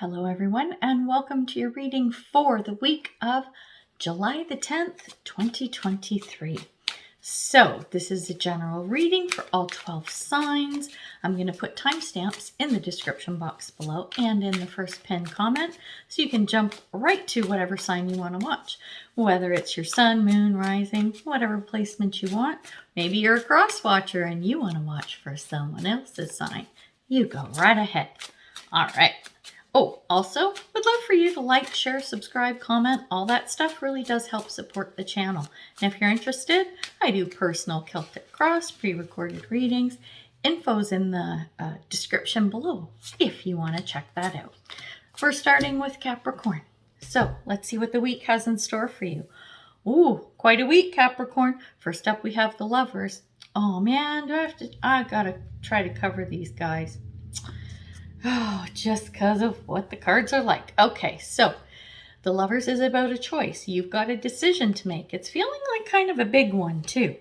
Hello everyone, and welcome to your reading for the week of July the 10th, 2023. So this is a general reading for all 12 signs. I'm going to put timestamps in the description box below and in the first pinned comment so you can jump right to whatever sign you want to watch. Whether it's your sun, moon, rising, whatever placement you want. Maybe you're a cross watcher and you want to watch for someone else's sign. You go right ahead. All right. Oh, also, would love for you to like, share, subscribe, comment. All that stuff really does help support the channel. And if you're interested, I do personal Celtic cross, pre-recorded readings. Info's in the description below if you want to check that out. We're starting with Capricorn. So let's see what the week has in store for you. Ooh, quite a week, Capricorn. First up, we have the Lovers. Oh man, I gotta try to cover these guys. Oh, just because of what the cards are like. Okay, so the Lovers is about a choice. You've got a decision to make. It's feeling like kind of a big one too.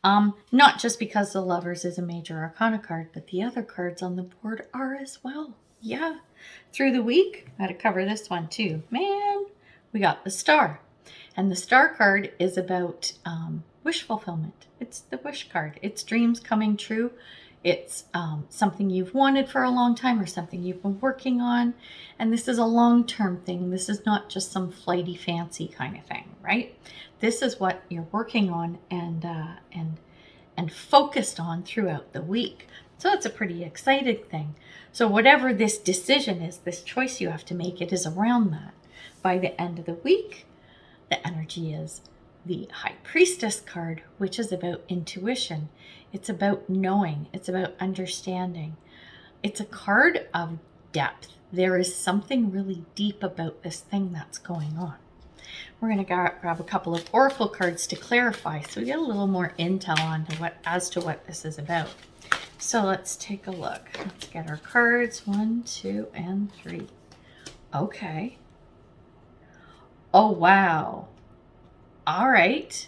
Not just because the Lovers is a major arcana card, but the other cards on the board are as well. Yeah, through the week, I had to cover this one too. Man, we got the Star. And the Star card is about wish fulfillment. It's the wish card. It's dreams coming true. It's something you've wanted for a long time or something you've been working on. And this is a long-term thing. This is not just some flighty fancy kind of thing, right? This is what you're working on and focused on throughout the week. So it's a pretty exciting thing. So whatever this decision is, this choice you have to make, it is around that. By the end of the week, the energy is the High Priestess card, which is about intuition. It's about knowing. It's about understanding. It's a card of depth. There is something really deep about this thing that's going on. We're going to grab a couple of oracle cards to clarify, so we get a little more intel on as to what this is about. So let's take a look. Let's get our cards. 1, 2, and 3. Okay. Oh, wow. All right.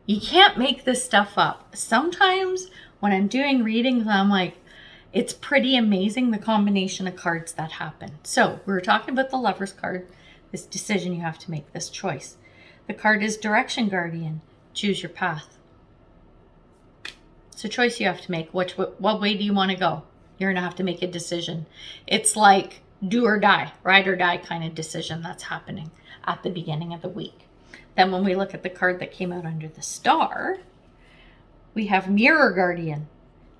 You can't make this stuff up. Sometimes when I'm doing readings, I'm like, it's pretty amazing the combination of cards that happen. So we were talking about the Lovers card, this decision you have to make, this choice. The card is Direction Guardian. Choose your path. It's a choice you have to make. What way do you want to go? You're going to have to make a decision. It's like do or die, ride or die kind of decision that's happening at the beginning of the week. Then when we look at the card that came out under the Star, we have Mirror Guardian.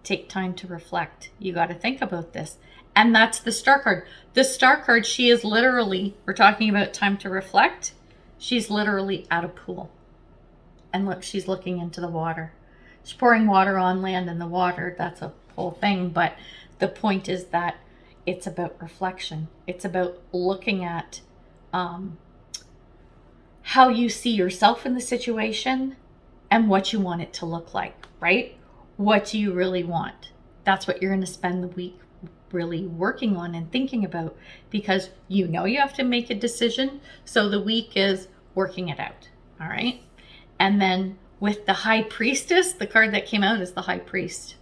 Take time to reflect. You got to think about this. And that's the Star card. The Star card, she is literally, we're talking about time to reflect. She's literally at a pool. And look, she's looking into the water. She's pouring water on land and the water. That's a whole thing. But the point is that it's about reflection. It's about looking at how you see yourself in the situation and what you want it to look like, right? What do you really want? That's what you're going to spend the week really working on and thinking about, because you know you have to make a decision. So the week is working it out. All right. And then with the High Priestess, the card that came out is the High Priest.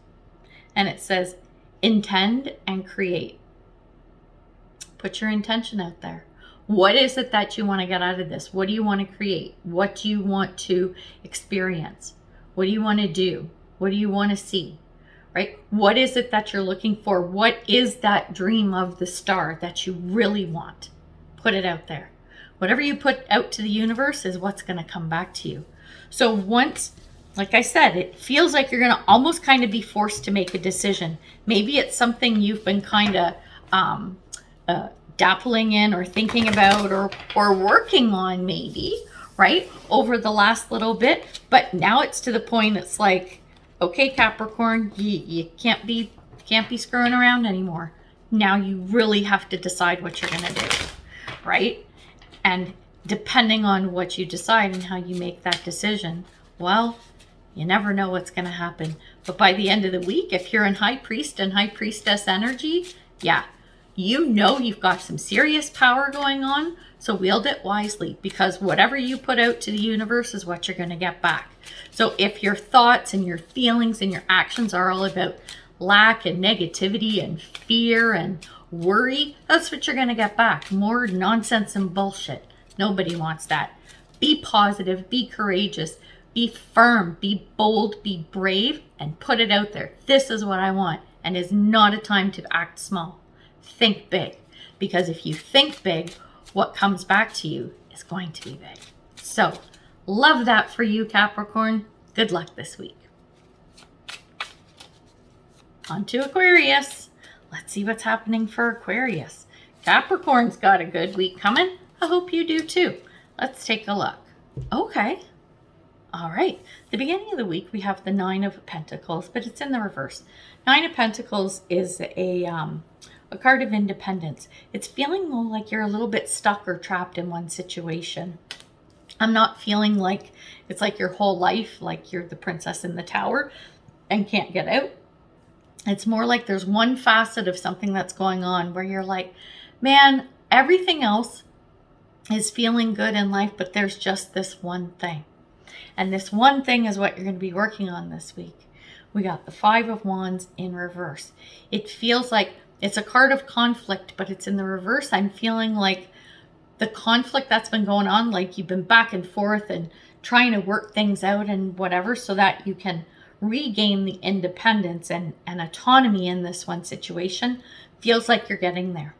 And it says, intend and create. Put your intention out there. What is it that you want to get out of this? What do you want to create? What do you want to experience? What do you want to do? What do you want to see? Right? What is it that you're looking for? What is that dream of the Star that you really want? Put it out there. Whatever you put out to the universe is what's going to come back to you. So once, like I said, it feels like you're going to almost kind of be forced to make a decision. Maybe it's something you've been kind of dappling in or thinking about or working on maybe, right, over the last little bit. But now it's to the point it's like, okay, Capricorn, you can't be screwing around anymore. Now you really have to decide what you're going to do, right? And depending on what you decide and how you make that decision, well, you never know what's going to happen. But by the end of the week, if you're in High Priest and High Priestess energy, yeah, you know you've got some serious power going on, so wield it wisely, because whatever you put out to the universe is what you're going to get back. So if your thoughts and your feelings and your actions are all about lack and negativity and fear and worry, that's what you're going to get back. More nonsense and bullshit. Nobody wants that. Be positive, be courageous, be firm, be bold, be brave, and put it out there. This is what I want, and it's not a time to act small. Think big, because if you think big, what comes back to you is going to be big. So, love that for you, Capricorn. Good luck this week. On to Aquarius. Let's see what's happening for Aquarius. Capricorn's got a good week coming. I hope you do too. Let's take a look. Okay. All right. The beginning of the week, we have the Nine of Pentacles, but it's in the reverse. Nine of Pentacles is a card of independence. It's feeling like you're a little bit stuck or trapped in one situation. I'm not feeling like it's like your whole life, like you're the princess in the tower and can't get out. It's more like there's one facet of something that's going on where you're like, man, everything else is feeling good in life, but there's just this one thing. And this one thing is what you're going to be working on this week. We got the Five of Wands in reverse. It feels like it's a card of conflict, but it's in the reverse. I'm feeling like the conflict that's been going on, like you've been back and forth and trying to work things out and whatever, so that you can regain the independence and autonomy in this one situation, feels like you're getting there,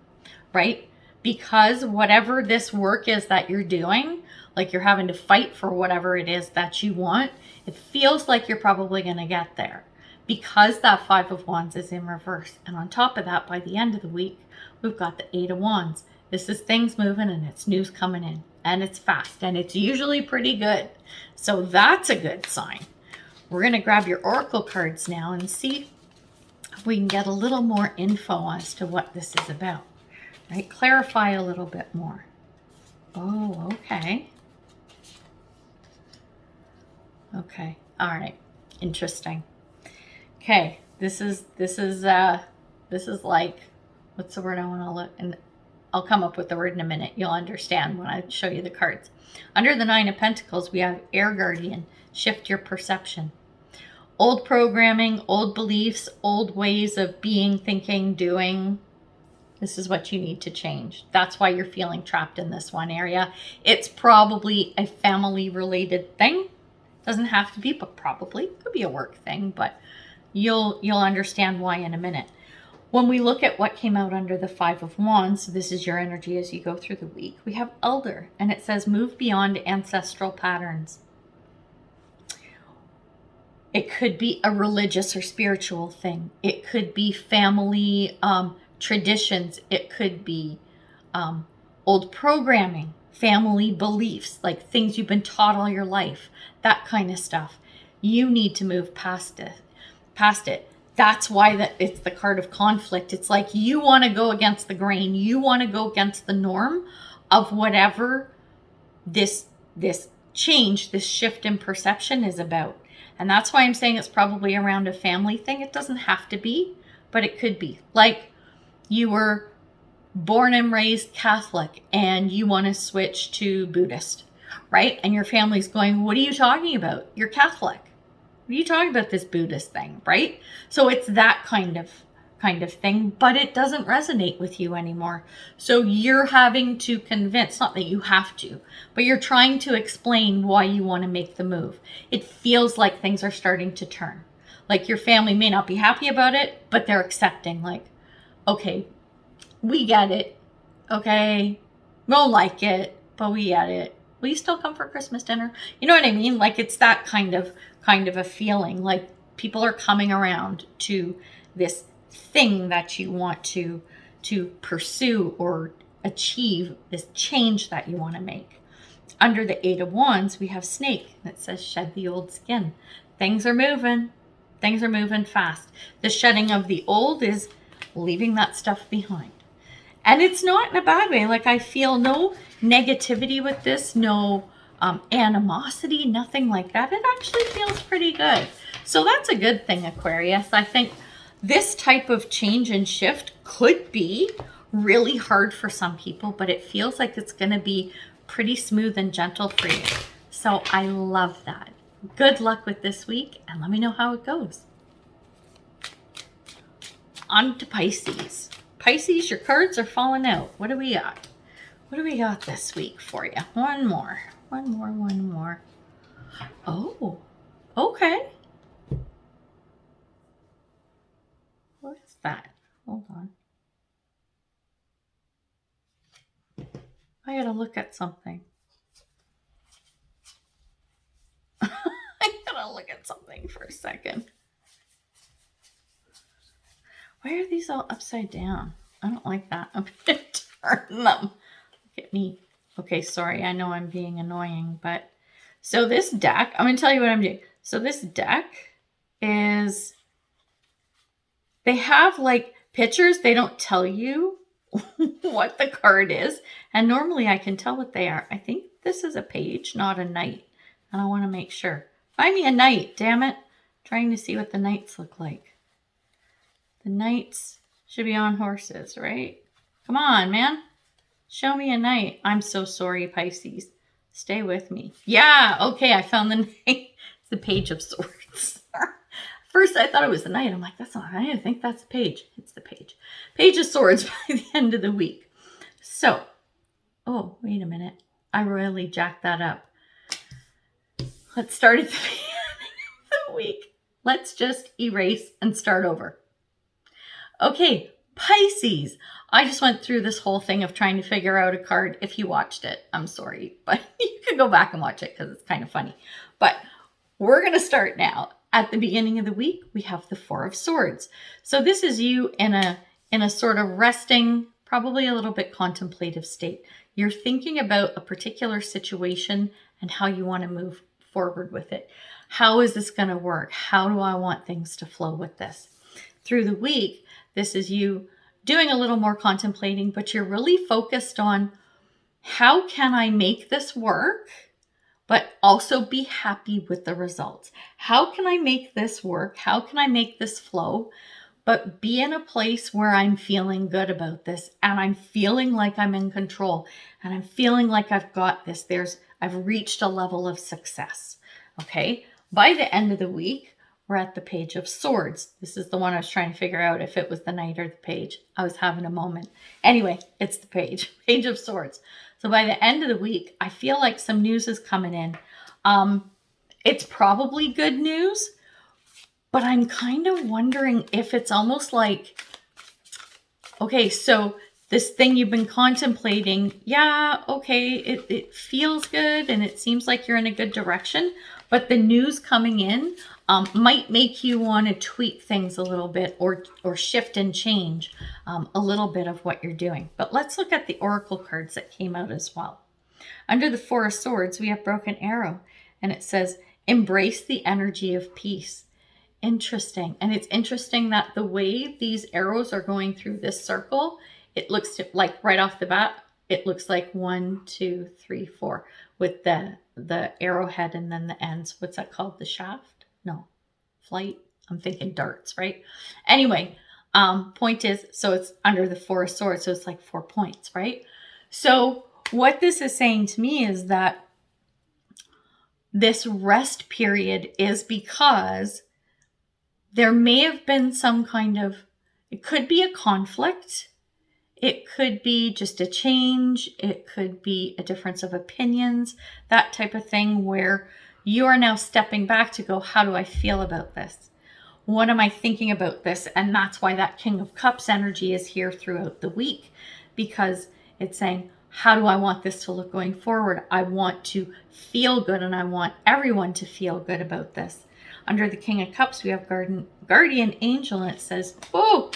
right? Because whatever this work is that you're doing, like you're having to fight for whatever it is that you want, it feels like you're probably going to get there because that Five of Wands is in reverse. And on top of that, by the end of the week, we've got the Eight of Wands. This is things moving and it's news coming in, and it's fast and it's usually pretty good. So that's a good sign. We're going to grab your oracle cards now and see if we can get a little more info as to what this is about. Right? Clarify a little bit more. Oh, okay. Okay. All right. Interesting. Okay. This is like, what's the word I want to look, and I'll come up with the word in a minute. You'll understand when I show you the cards. Under the Nine of Pentacles, we have Air Guardian. Shift your perception. Old programming, old beliefs, old ways of being, thinking, doing. This is what you need to change. That's why you're feeling trapped in this one area. It's probably a family-related thing. Doesn't have to be, but probably. Could be a work thing, but you'll understand why in a minute. When we look at what came out under the Five of Wands, so this is your energy as you go through the week, we have Elder, and it says move beyond ancestral patterns. It could be a religious or spiritual thing. It could be family traditions. It could be old programming, family beliefs, like things you've been taught all your life, that kind of stuff. You need to move past it. That's why it's the card of conflict. It's like you want to go against the grain. You want to go against the norm of whatever this change, this shift in perception is about. And that's why I'm saying it's probably around a family thing. It doesn't have to be, but it could be. Like you were born and raised Catholic and you want to switch to Buddhist, right? And your family's going, what are you talking about? You're Catholic. What are you talking about, this Buddhist thing, right? So it's that kind of thing, but it doesn't resonate with you anymore. So you're having to convince, not that you have to, but you're trying to explain why you want to make the move. It feels like things are starting to turn. Like your family may not be happy about it, but they're accepting, like, okay, we get it. Okay, we don't like it, but we get it. Will you still come for Christmas dinner? You know what I mean? Like it's that kind of a feeling, like people are coming around to this thing that you want to pursue or achieve, this change that you want to make. Under the Eight of Wands, we have Snake that says shed the old skin. Things are moving fast. The shedding of the old is leaving that stuff behind. And it's not in a bad way. Like I feel no negativity with this, no animosity, nothing like that. It actually feels pretty good. So that's a good thing, Aquarius. I think this type of change and shift could be really hard for some people, but it feels like it's going to be pretty smooth and gentle for you. So I love that. Good luck with this week and let me know how it goes. On to Pisces. Pisces, your cards are falling out. What do we got? What do we got this week for you? One more. Oh, okay. What is that? Hold on. I gotta look at something. I gotta look at something for a second. Why are these all upside down? I don't like that. I'm gonna turn them. Look at me. Okay, sorry. I know I'm being annoying, but so this deck, I'm gonna tell you what I'm doing. So this deck is, they have like pictures. They don't tell you what the card is. And normally I can tell what they are. I think this is a page, not a knight. And I want to make sure. Find me a knight, damn it. I'm trying to see what the knights look like. The knights should be on horses, right? Come on, man. Show me a knight. I'm so sorry, Pisces. Stay with me. Yeah, okay, I found the knight. It's the Page of Swords. First, I thought it was the knight. I'm like, that's not, I think that's the page. It's the page. Page of Swords by the end of the week. So, oh, wait a minute. I royally jacked that up. Let's start at the beginning of the week. Let's just erase and start over. Okay, Pisces. I just went through this whole thing of trying to figure out a card. If you watched it, I'm sorry, but you can go back and watch it because it's kind of funny. But we're going to start now. At the beginning of the week, we have the Four of Swords. So this is you in a sort of resting, probably a little bit contemplative state. You're thinking about a particular situation and how you want to move forward with it. How is this going to work? How do I want things to flow with this? Through the week, this is you doing a little more contemplating, but you're really focused on how can I make this work, but also be happy with the results. How can I make this work? How can I make this flow, but be in a place where I'm feeling good about this and I'm feeling like I'm in control and I'm feeling like I've got this. I've reached a level of success. Okay. By the end of the week, we're at the Page of Swords. This is the one I was trying to figure out if it was the knight or the page. I was having a moment. Anyway, it's the Page of Swords. So by the end of the week, I feel like some news is coming in. It's probably good news, but I'm kind of wondering if it's almost like, okay, so this thing you've been contemplating, yeah, okay, it feels good and it seems like you're in a good direction, but the news coming in might make you want to tweak things a little bit or shift and change a little bit of what you're doing. But let's look at the oracle cards that came out as well. Under the Four of Swords, we have Broken Arrow, and it says, embrace the energy of peace. Interesting. And it's interesting that the way these arrows are going through this circle, it looks like right off the bat, it looks like 1, 2, 3, 4 with the arrowhead and then the ends. What's that called? The shaft? No, flight. I'm thinking darts, right? Anyway, point is, so it's under the Four of Swords, so it's like 4 points, right? So what this is saying to me is that this rest period is because there may have been some kind of, it could be a conflict. It could be just a change. It could be a difference of opinions, that type of thing where you are now stepping back to go, how do I feel about this? What am I thinking about this? And that's why that King of Cups energy is here throughout the week, because it's saying, how do I want this to look going forward? I want to feel good and I want everyone to feel good about this. Under the King of Cups, we have Guardian Angel, and it says, oh,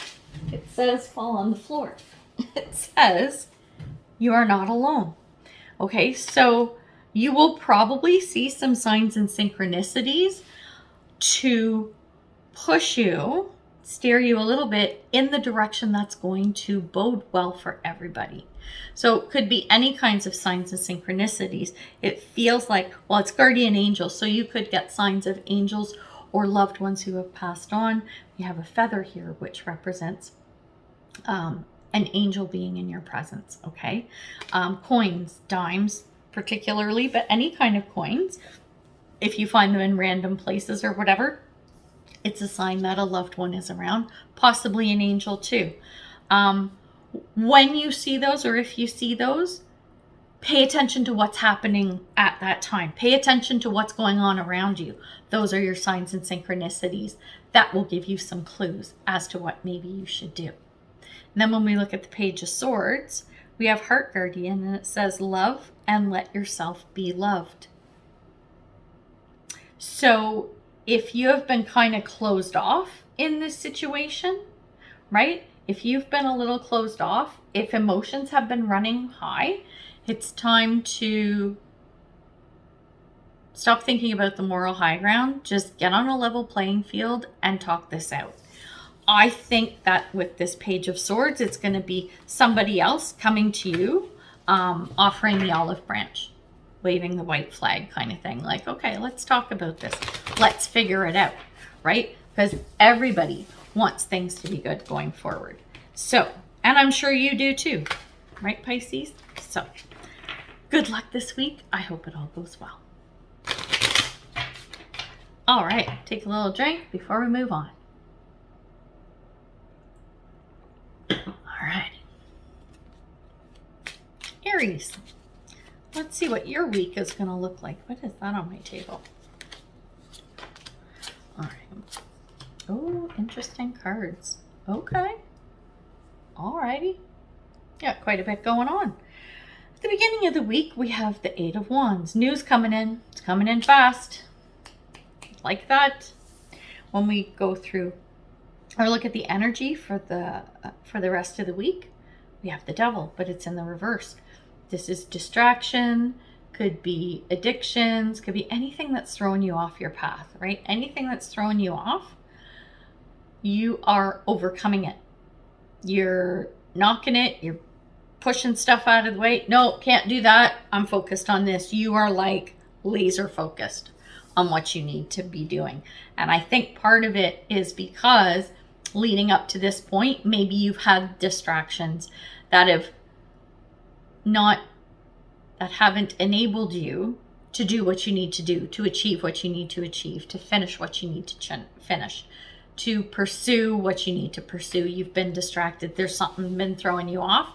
it says fall on the floor. It says you are not alone. Okay, so you will probably see some signs and synchronicities to push you, steer you a little bit in the direction that's going to bode well for everybody. So it could be any kinds of signs and synchronicities. It feels like, well, it's Guardian Angel, so you could get signs of angels or loved ones who have passed on. We have a feather here, which represents an angel being in your presence, okay? Coins, dimes particularly, but any kind of coins, if you find them in random places or whatever, it's a sign that a loved one is around, possibly an angel too. when you see those, or if you see those, pay attention to what's happening at that time. Pay attention to what's going on around you. Those are your signs and synchronicities. That will give you some clues as to what maybe you should do. And then when we look at the Page of Swords, we have Heart Guardian, and it says, love and let yourself be loved. So if you have been kind of closed off in this situation, right? If you've been a little closed off, if emotions have been running high, it's time to stop thinking about the moral high ground. Just get on a level playing field and talk this out. I think that with this Page of Swords, it's going to be somebody else coming to you, offering the olive branch, waving the white flag kind of thing. Like, okay, let's talk about this. Let's figure it out, right? Because everybody wants things to be good going forward. So, and I'm sure you do too, right, Pisces? So, good luck this week. I hope it all goes well. All right, take a little drink before we move on. All right. Aries, let's see what your week is going to look like. What is that on my table? All right. Oh, interesting cards. Okay. All righty. Yeah, quite a bit going on. At the beginning of the week, we have the Eight of Wands. News coming in. It's coming in fast. Like that. When we go through or look at the energy for the rest of the week, we have the Devil, but it's in the reverse. This is distraction, could be addictions, could be anything that's throwing you off your path, right? Anything that's throwing you off, you are overcoming it. You're knocking it, you're pushing stuff out of the way. No, can't do that. I'm focused on this. You are like laser focused on what you need to be doing. And I think part of it is because leading up to this point, maybe you've had distractions that haven't enabled you to do what you need to do, to achieve what you need to achieve, to finish what you need to finish, to pursue what you need to pursue. You've been distracted. There's something been throwing you off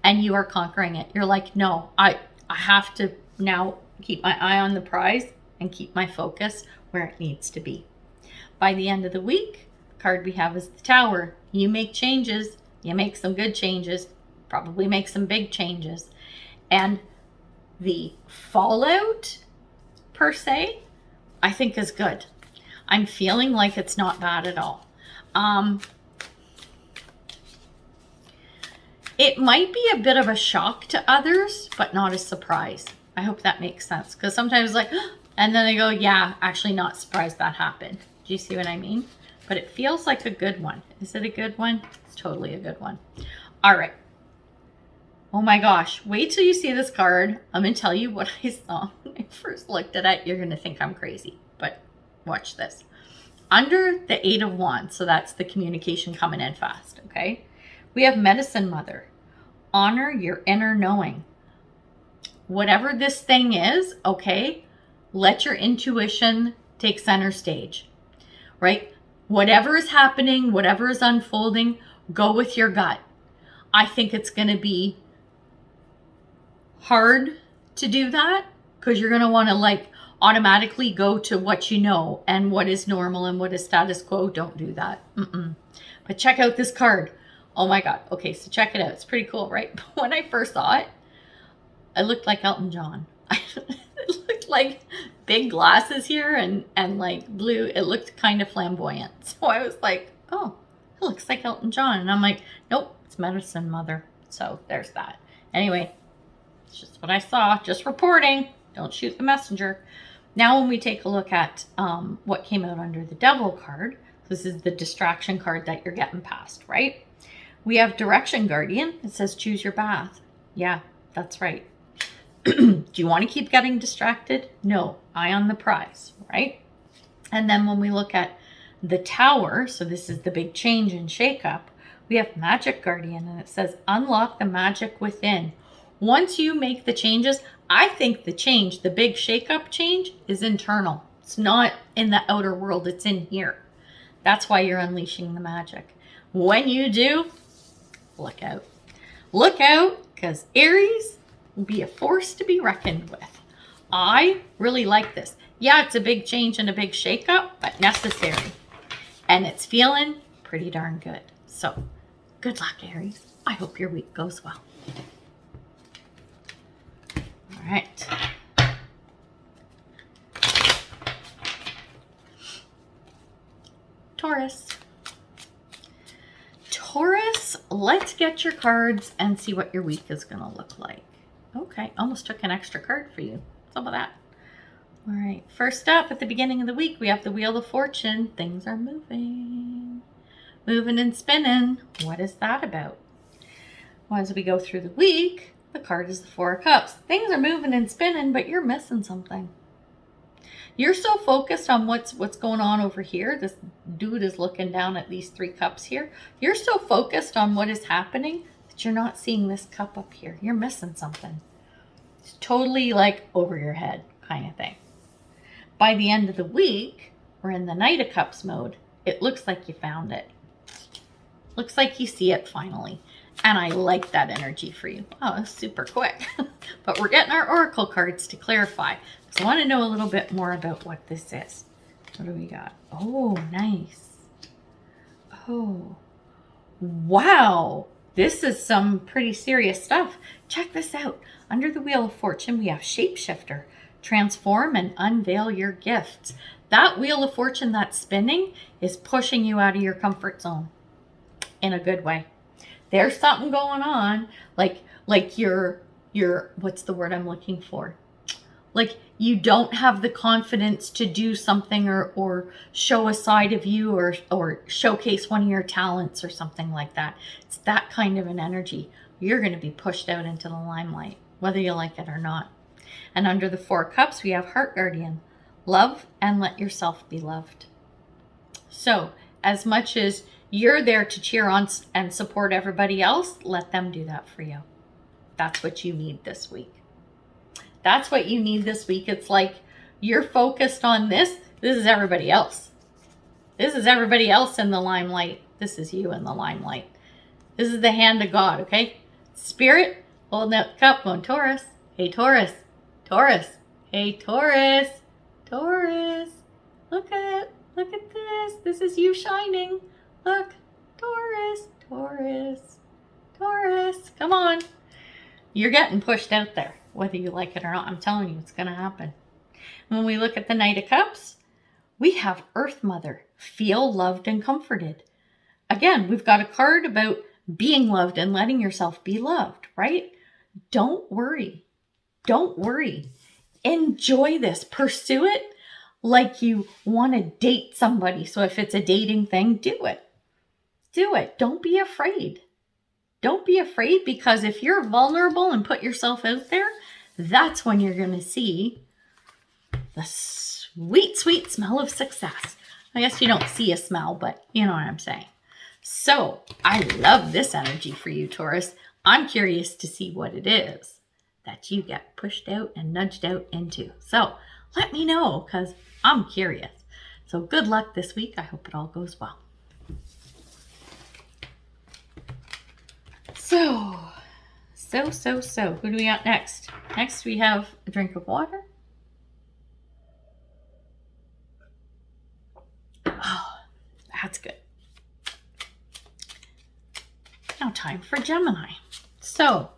and you are conquering it. You're like, no, I have to now keep my eye on the prize and keep my focus where it needs to be. By the end of the week, the card we have is the Tower. You make changes. You make some good changes. Probably make some big changes. And the fallout, per se, I think is good. I'm feeling like it's not bad at all. It might be a bit of a shock to others, but not a surprise. I hope that makes sense. Because sometimes like, and then they go, yeah, actually not surprised that happened. Do you see what I mean? But it feels like a good one. Is it a good one? It's totally a good one. All right. Oh my gosh. Wait till you see this card. I'm going to tell you what I saw when I first looked at it. You're going to think I'm crazy, but watch this. Under the Eight of Wands, so that's the communication coming in fast, okay? We have Medicine Mother. Honor your inner knowing. Whatever this thing is, okay, let your intuition take center stage, right? Whatever is happening, whatever is unfolding, go with your gut. I think it's going to be hard to do that because you're going to want to like automatically go to what you know and what is normal and what is status quo. Don't do that. But check out this card. Oh my God. Okay, so check it out. It's pretty cool, right? But when I first saw it, it looked like Elton John. It looked like big glasses here and like blue. It looked kind of flamboyant. So I was like, oh, it looks like Elton John. And I'm like, nope, it's Medicine Mother. So there's that. Anyway, it's just what I saw. Just reporting. Don't shoot the messenger. Now when we take a look at what came out under the Devil card, this is the distraction card that you're getting past, right? We have Direction Guardian. It says choose your path. Yeah, that's right. Do you want to keep getting distracted? No, eye on the prize, right? And then when we look at the Tower, so this is the big change and shakeup, we have Magic Guardian, and it says unlock the magic within. Once you make the changes, I think the change, the big shakeup change, is internal. It's not in the outer world, it's in here. That's why you're unleashing the magic. When you do, look out. look out, because Aries will be a force to be reckoned with. I really like this. Yeah, it's a big change and a big shakeup, but necessary. And it's feeling pretty darn good. So, good luck, Aries. I hope your week goes well. All right. Taurus. Taurus, let's get your cards and see what your week is going to look like. Okay, almost took an extra card for you. Some of that. All right, first up at the beginning of the week, we have the Wheel of Fortune. Things are moving. Moving and spinning. What is that about? Well, as we go through the week, the card is the Four of Cups. Things are moving and spinning, but you're missing something. You're so focused on what's going on over here. This dude is looking down at these 3 cups here. You're so focused on what is happening that you're not seeing this cup up here. You're missing something. It's totally like over your head kind of thing. By the end of the week, we're in the Knight of Cups mode. It looks like you found it. Looks like you see it finally. And I like that energy for you. Oh, it's super quick. But we're getting our oracle cards to clarify. So I want to know a little bit more about what this is. What do we got? Oh, nice. Oh, wow. This is some pretty serious stuff. Check this out. Under the Wheel of Fortune, we have Shapeshifter. Transform and unveil your gifts. That Wheel of Fortune that's spinning is pushing you out of your comfort zone in a good way. There's something going on, like you're what's the word I'm looking for? Like you don't have the confidence to do something or show a side of you or showcase one of your talents or something like that. It's that kind of an energy. You're going to be pushed out into the limelight, whether you like it or not. And under the 4 Cups, we have Heart Guardian. Love and let yourself be loved. So as much as you're there to cheer on and support everybody else, let them do that for you. That's what you need this week. That's what you need this week. It's like you're focused on this. This is everybody else. This is everybody else in the limelight. This is you in the limelight. This is the hand of God, okay? Spirit, holding up the cup, going, Taurus. Hey, Taurus. Taurus. Hey, Taurus. Taurus. Look at this. This is you shining. Look, Taurus, Taurus, Taurus. Come on. You're getting pushed out there, whether you like it or not. I'm telling you, it's going to happen. When we look at the Knight of Cups, we have Earth Mother. Feel loved and comforted. Again, we've got a card about being loved and letting yourself be loved, right? Don't worry. Don't worry. Enjoy this. Pursue it like you want to date somebody. So if it's a dating thing, do it. Do it. Don't be afraid. Don't be afraid, because if you're vulnerable and put yourself out there, that's when you're going to see the sweet, sweet smell of success. I guess you don't see a smell, but you know what I'm saying. So I love this energy for you, Taurus. I'm curious to see what it is that you get pushed out and nudged out into. So let me know, because I'm curious. So good luck this week. I hope it all goes well. So. Who do we got next? Next we have a drink of water. Oh, that's good. Now time for Gemini. So,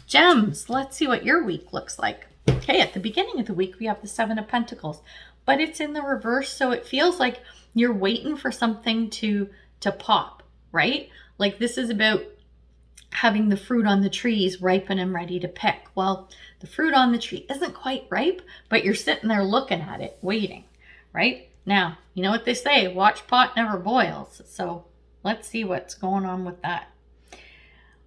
Gems, let's see what your week looks like. Okay, at the beginning of the week, we have the 7 of Pentacles, but it's in the reverse, so it feels like you're waiting for something to pop, right? Like this is about having the fruit on the trees ripen and ready to pick. Well, the fruit on the tree isn't quite ripe, but you're sitting there looking at it, waiting, right? Now, you know what they say, watch pot never boils. So let's see what's going on with that.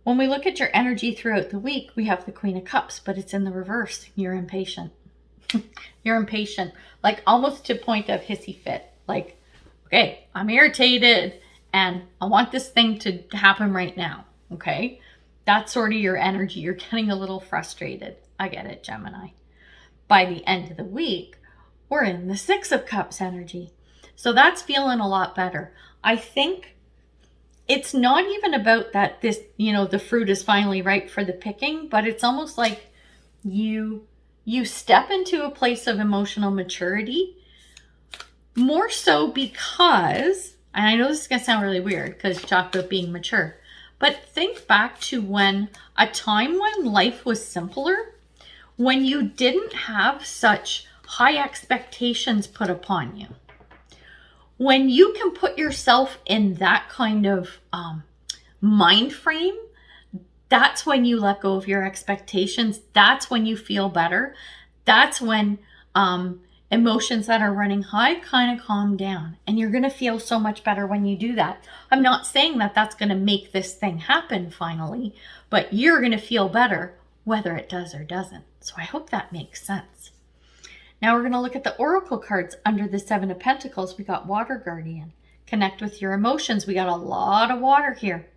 When we look at your energy throughout the week, we have the Queen of Cups, but it's in the reverse. You're impatient. You're impatient, like almost to point of hissy fit. Like, okay, I'm irritated and I want this thing to happen right now. Okay, that's sort of your energy. You're getting a little frustrated. I get it, Gemini. By the end of the week, we're in the 6 of Cups energy. So that's feeling a lot better. I think it's not even about that this, the fruit is finally ripe for the picking, but it's almost like you step into a place of emotional maturity, more so because, and I know this is going to sound really weird because you talk about being mature, but think back to when a time when life was simpler, when you didn't have such high expectations put upon you. When you can put yourself in that kind of mind frame, that's when you let go of your expectations. That's when you feel better. That's when emotions that are running high kind of calm down. And you're going to feel so much better when you do that. I'm not saying that that's going to make this thing happen finally, but you're going to feel better whether it does or doesn't. So I hope that makes sense. Now we're going to look at the oracle cards under the Seven of Pentacles. We got Water Guardian. Connect with your emotions. We got a lot of water here.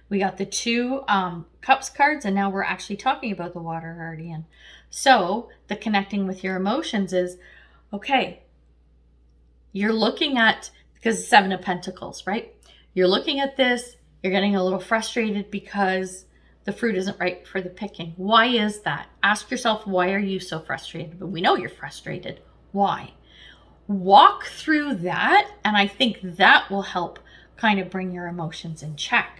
We got the two Cups cards, and now we're actually talking about the Water Guardian. So the connecting with your emotions is, okay, you're looking at, because Seven of Pentacles, right? You're looking at this, you're getting a little frustrated because the fruit isn't ripe for the picking. Why is that? Ask yourself, why are you so frustrated? But we know you're frustrated. Why? Walk through that, and I think that will help kind of bring your emotions in check.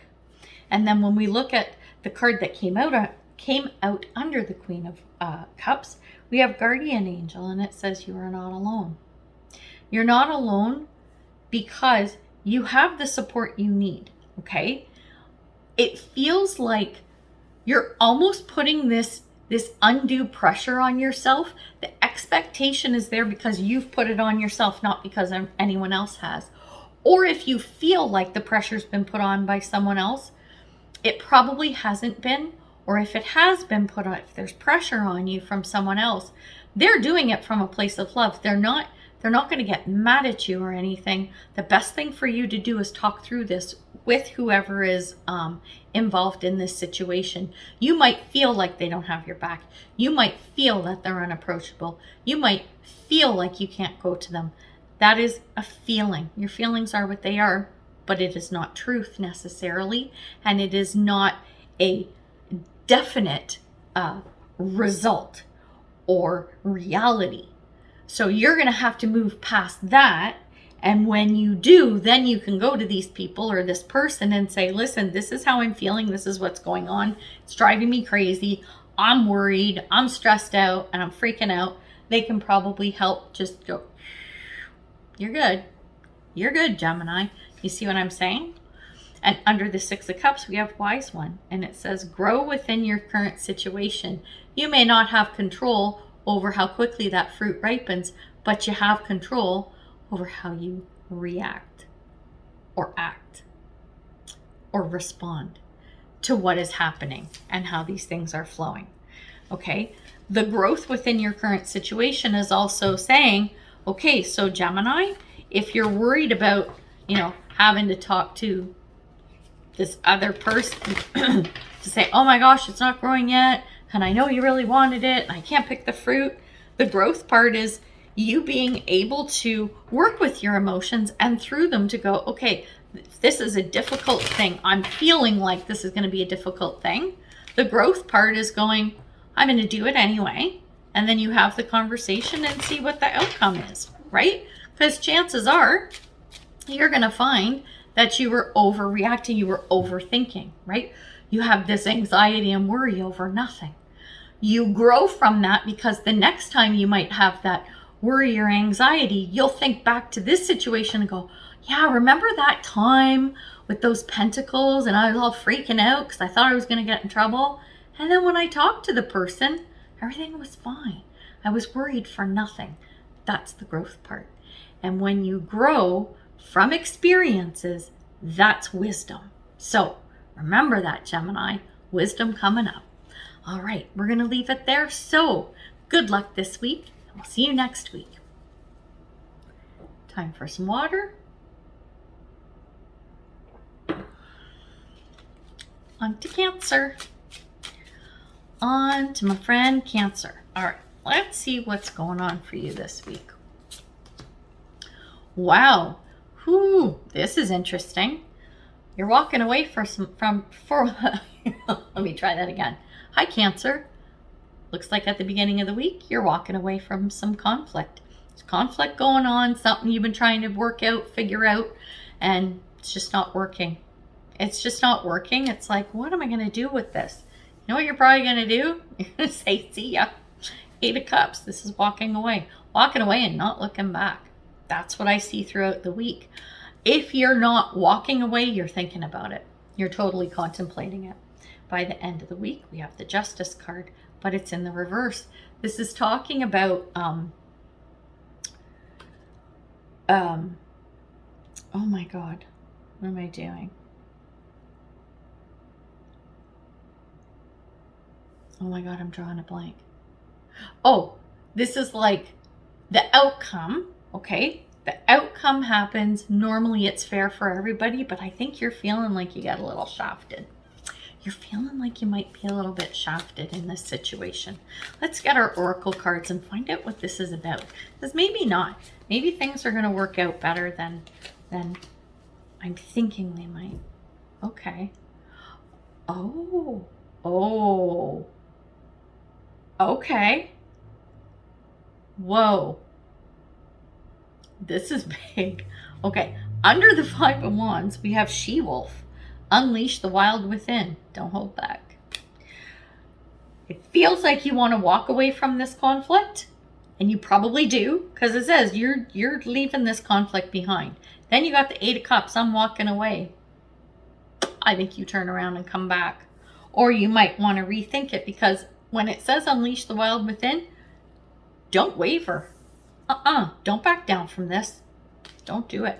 And then when we look at the card that came out under the Queen of Cups, we have Guardian Angel, and it says you are not alone. You're not alone because you have the support you need, okay? It feels like you're almost putting this undue pressure on yourself. The expectation is there because you've put it on yourself, not because anyone else has. Or if you feel like the pressure's been put on by someone else, it probably hasn't been. Or if it has been put on, if there's pressure on you from someone else, they're doing it from a place of love. They're not going to get mad at you or anything. The best thing for you to do is talk through this with whoever is involved in this situation. You might feel like they don't have your back. You might feel that they're unapproachable. You might feel like you can't go to them. That is a feeling. Your feelings are what they are, but it is not truth necessarily, and it is not a definite result or reality. So you're going to have to move past that. And when you do, then you can go to these people or this person and say, listen, this is how I'm feeling. This is what's going on. It's driving me crazy. I'm worried. I'm stressed out and I'm freaking out. They can probably help just go, you're good. You're good, Gemini. You see what I'm saying? And under the Six of Cups, we have Wise One. And it says, grow within your current situation. You may not have control over how quickly that fruit ripens, but you have control over how you react or act or respond to what is happening and how these things are flowing. Okay? The growth within your current situation is also saying, okay, so Gemini, if you're worried about, having to talk to this other person to say, oh my gosh, it's not growing yet, and I know you really wanted it, and I can't pick the fruit. The growth part is you being able to work with your emotions and through them to go, okay, this is a difficult thing. I'm feeling like this is going to be a difficult thing. The growth part is going, I'm going to do it anyway. And then you have the conversation and see what the outcome is, right? Because chances are you're going to find that you were overreacting, you were overthinking, right? You have this anxiety and worry over nothing. You grow from that because the next time you might have that worry or anxiety, you'll think back to this situation and go, yeah, remember that time with those pentacles and I was all freaking out because I thought I was going to get in trouble. And then when I talked to the person, everything was fine. I was worried for nothing. That's the growth part. And when you grow from experiences, that's wisdom. So remember that, Gemini, wisdom coming up. All right, we're going to leave it there. So good luck this week. We'll see you next week. Time for some water. On to Cancer. On to my friend Cancer. All right, let's see what's going on for you this week. Wow. Whew, this is interesting. You're walking away for let me try that again. Hi, Cancer. Looks like at the beginning of the week, you're walking away from some conflict. There's conflict going on, something you've been trying to work out, figure out, and it's just not working. It's just not working. It's like, what am I going to do with this? You know what you're probably going to do? You're going to say, see ya. 8 of Cups. This is walking away. Walking away and not looking back. That's what I see throughout the week. If you're not walking away, you're thinking about it. You're totally contemplating it. By the end of the week, we have the Justice card, but it's in the reverse. This is talking about, oh my God, what am I doing? Oh my God, I'm drawing a blank. Oh, this is like the outcome, okay? The outcome happens. Normally it's fair for everybody, but I think you're feeling like you got a little shafted. You're feeling like you might be a little bit shafted in this situation. Let's get our oracle cards and find out what this is about. Because maybe not. Maybe things are going to work out better than I'm thinking they might. Okay. Oh. Okay. Whoa. This is big. Okay. Under the 5 of Wands, we have She-Wolf. Unleash the wild within. Don't hold back. It feels like you want to walk away from this conflict, and you probably do, because it says you're leaving this conflict behind. Then you got the 8 of Cups. I'm walking away. I think you turn around and come back. Or you might want to rethink it, because when it says unleash the wild within, don't waver. Don't back down from this. Don't do it.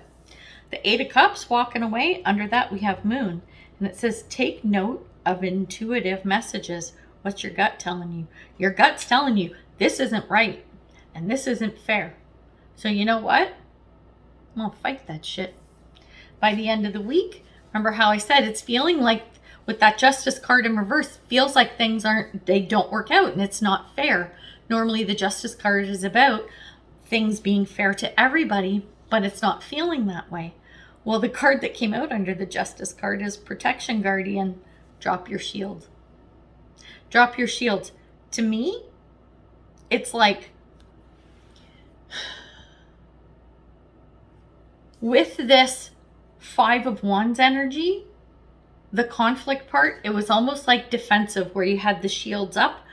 The 8 of Cups, walking away. Under that, we have Moon. And it says, take note of intuitive messages. What's your gut telling you? Your gut's telling you this isn't right and this isn't fair. So you know what? I'm going to fight that shit. By the end of the week, remember how I said it's feeling like with that Justice card in reverse, feels like things they don't work out and it's not fair. Normally the Justice card is about things being fair to everybody, but it's not feeling that way. Well, the card that came out under the Justice card is Protection Guardian. Drop your shield. Drop your shield. To me, it's like with this 5 of Wands energy, the conflict part, it was almost like defensive where you had the shields up.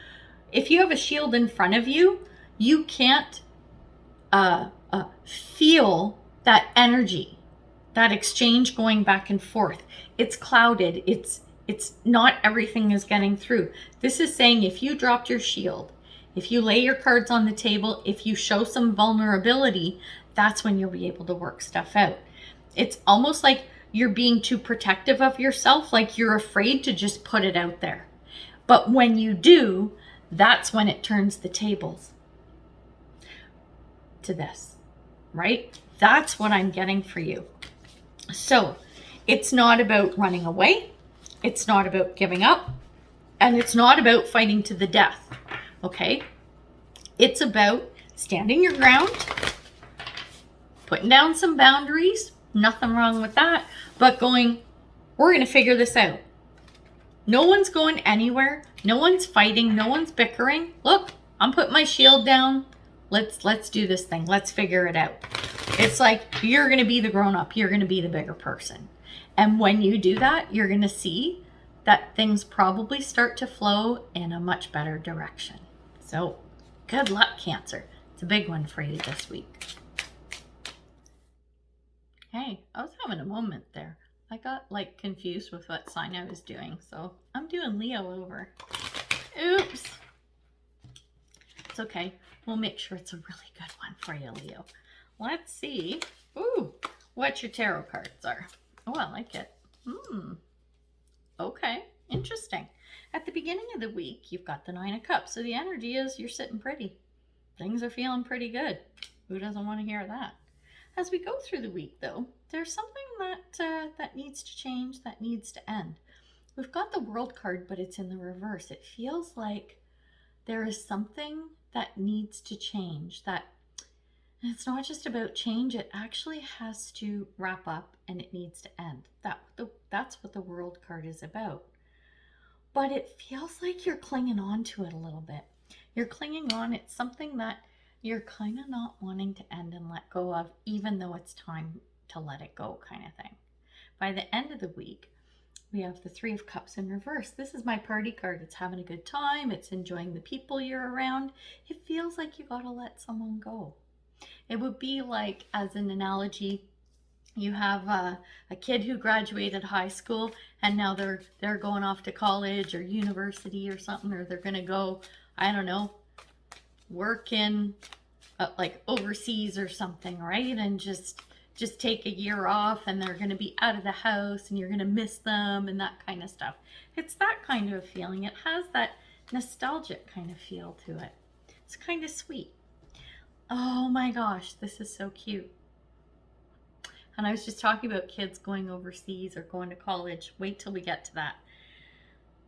If you have a shield in front of you, you can't feel that energy, that exchange going back and forth. It's clouded. It's not everything is getting through. This is saying if you dropped your shield, if you lay your cards on the table, if you show some vulnerability, that's when you'll be able to work stuff out. It's almost like you're being too protective of yourself, like you're afraid to just put it out there. But when you do, that's when it turns the tables to this, right? That's what I'm getting for you. So it's not about running away. It's not about giving up. And it's not about fighting to the death. Okay? It's about standing your ground, putting down some boundaries. Nothing wrong with that. But going, we're going to figure this out. No one's going anywhere. No one's fighting. No one's bickering. Look, I'm putting my shield down. Let's do this thing. Let's figure it out. It's like you're going to be the grown-up. You're going to be the bigger person. And when you do that, you're going to see that things probably start to flow in a much better direction. So good luck, Cancer. It's a big one for you this week. Hey, I was having a moment there. I got like confused with what sign I was doing. So I'm doing Leo over. Oops. It's okay. We'll make sure it's a really good one for you, Leo. Let's see. Ooh, what your tarot cards are. Oh, I like it. Okay, interesting. At the beginning of the week, you've got the 9 of Cups. So the energy is you're sitting pretty. Things are feeling pretty good. Who doesn't want to hear that? As we go through the week, though, there's something that needs to change, that needs to end. We've got the World card, but it's in the reverse. It feels like there is something that needs to change, that And it's not just about change. It actually has to wrap up and it needs to end. That's what the World card is about. But it feels like you're clinging on to it a little bit. You're clinging on. It's something that you're kind of not wanting to end and let go of, even though it's time to let it go, kind of thing. By the end of the week, we have the Three of Cups in reverse. This is my party card. It's having a good time. It's enjoying the people you're around. It feels like you got to let someone go. It would be like, as an analogy, you have a kid who graduated high school and now they're going off to college or university or something, or they're going to go, I don't know, work in like overseas or something, right? And just take a year off, and they're going to be out of the house and you're going to miss them and that kind of stuff. It's that kind of a feeling. It has that nostalgic kind of feel to it. It's kind of sweet. Oh my gosh, this is so cute. And I was just talking about kids going overseas or going to college. Wait till we get to that.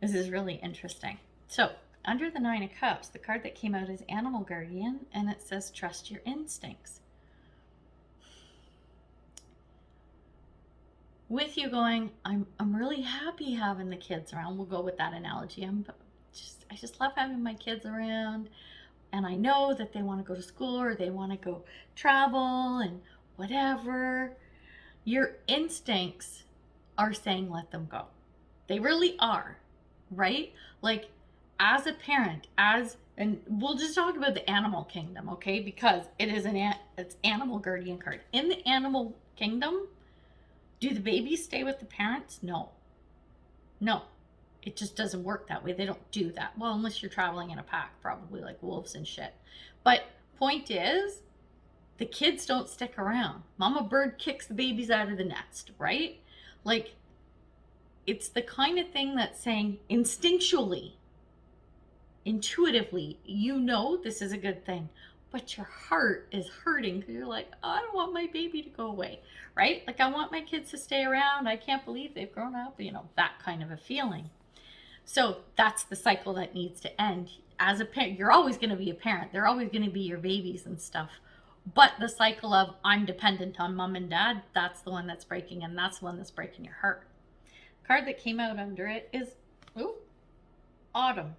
This is really interesting. So, under the Nine of Cups, the card that came out is Animal Guardian, and it says trust your instincts. With you going, I'm really happy having the kids around. We'll go with that analogy. I just love having my kids around, and I know that they want to go to school or they want to go travel and whatever. Your instincts are saying let them go. They really are, right? Like, as a parent, and we'll just talk about the animal kingdom, okay? Because it's animal guardian card. In the animal kingdom, do the babies stay with the parents? No. It just doesn't work that way. They don't do that. Well, unless you're traveling in a pack, probably like wolves and shit. But point is, the kids don't stick around. Mama bird kicks the babies out of the nest, right? Like, it's the kind of thing that's saying instinctually, intuitively, you know this is a good thing, but your heart is hurting because you're like, oh, I don't want my baby to go away, right? Like, I want my kids to stay around. I can't believe they've grown up, that kind of a feeling. So that's the cycle that needs to end. As a parent, you're always going to be a parent. They're always going to be your babies and stuff. But the cycle of I'm dependent on mom and dad, that's the one that's breaking, and that's the one that's breaking your heart. The card that came out under it is Autumn.